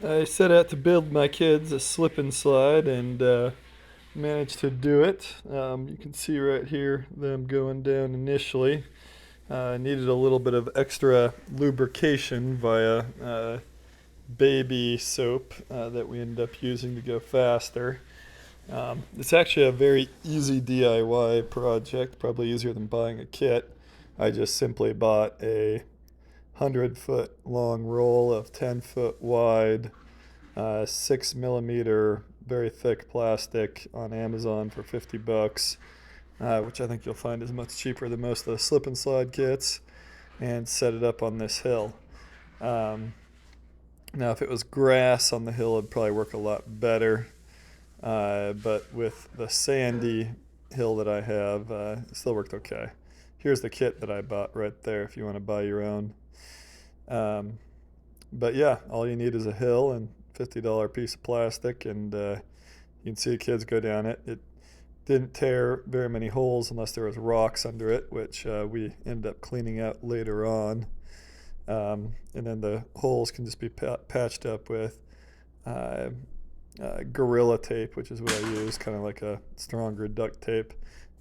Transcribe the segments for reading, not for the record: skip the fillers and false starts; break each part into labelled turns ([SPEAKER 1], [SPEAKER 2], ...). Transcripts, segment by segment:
[SPEAKER 1] I set out to build my kids a slip and slide and managed to do it. You can see right here them going down initially. I needed a little bit of extra lubrication via baby soap that we ended up using to go faster. It's actually a very easy DIY project, probably easier than buying a kit. I just simply bought a 100-foot long roll of 10-foot wide 6 millimeter, very thick plastic on Amazon for $50, which I think you'll find is much cheaper than most of the slip and slide kits, and set it up on this hill. Um, Now, if it was grass on the hill, it'd probably work a lot better. But with the sandy hill that I have, it still worked okay. Here's the kit that I bought right there if you want to buy your own. Um, but yeah, all you need is a hill and $50 piece of plastic, and you can see the kids go down it. It didn't tear very many holes unless there was rocks under it, which we ended up cleaning out later on. And then the holes can just be patched up with uh, Gorilla Tape, which is what I use, kind of like a stronger duct tape.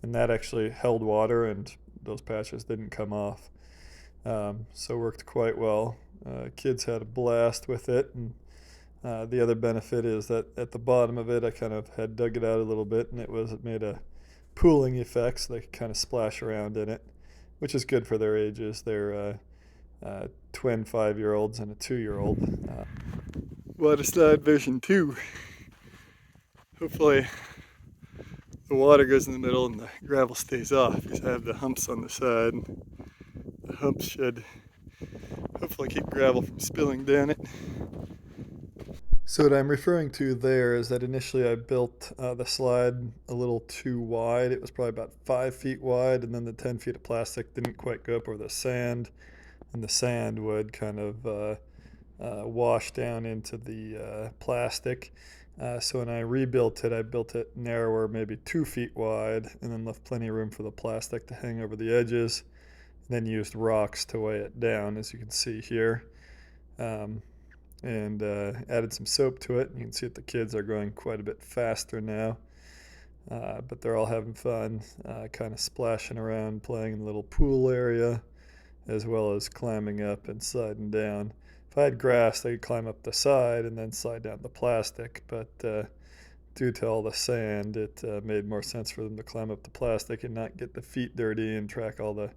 [SPEAKER 1] And that actually held water, and those patches didn't come off. So worked quite well. Kids had a blast with it, and the other benefit is that at the bottom of it, I kind of had dug it out a little bit, and it made a pooling effect, so they could kind of splash around in it, which is good for their ages. They're twin 5-year-olds and a 2-year-old. Water slide version 2. Hopefully the water goes in the middle and the gravel stays off because I have the humps on the side. The humps should hopefully keep gravel from spilling down it. So what I'm referring to there is that initially I built the slide a little too wide. It was probably about 5 feet wide, and then the 10 feet of plastic didn't quite go up over the sand, and the sand would kind of wash down into the plastic. So when I rebuilt it, I built it narrower, maybe 2 feet wide, and then left plenty of room for the plastic to hang over the edges. And then used rocks to weigh it down, as you can see here. Um, and added some soap to it. You can see that the kids are going quite a bit faster now. But they're all having fun, kind of splashing around, playing in the little pool area, as well as climbing up and sliding down. If I had grass, they could climb up the side and then slide down the plastic, but due to all the sand, it made more sense for them to climb up the plastic and not get the feet dirty and track all the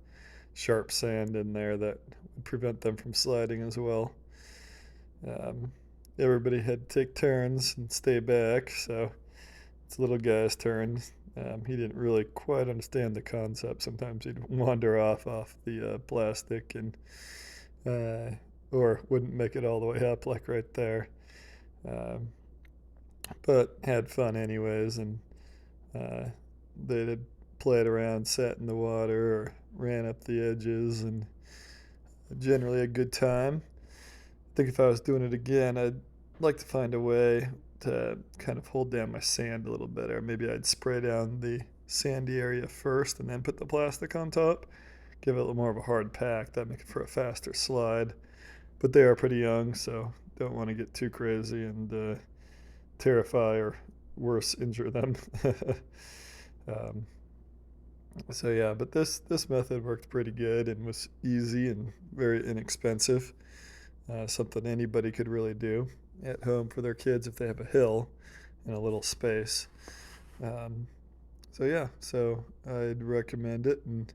[SPEAKER 1] sharp sand in there that would prevent them from sliding as well. Um, Everybody had to take turns and stay back, so it's the little guy's turn. He didn't really quite understand the concept. Sometimes he'd wander off the plastic and or wouldn't make it all the way up, like right there. Um, but had fun anyways, and uh, they'd played around, sat in the water, or ran up the edges, and generally a good time. I think if I was doing it again, I'd like to find a way to kind of hold down my sand a little better. Maybe I'd spray down the sandy area first and then put the plastic on top. Give it a little more of a hard pack. That'd make it for a faster slide. But they are pretty young, so don't want to get too crazy and terrify or worse, injure them. um, so yeah, but this method worked pretty good and was easy and very inexpensive. Something anybody could really do at home for their kids if they have a hill and a little space. Um, so yeah, so I'd recommend it, and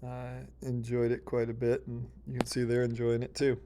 [SPEAKER 1] I enjoyed it quite a bit, and you can see they're enjoying it too.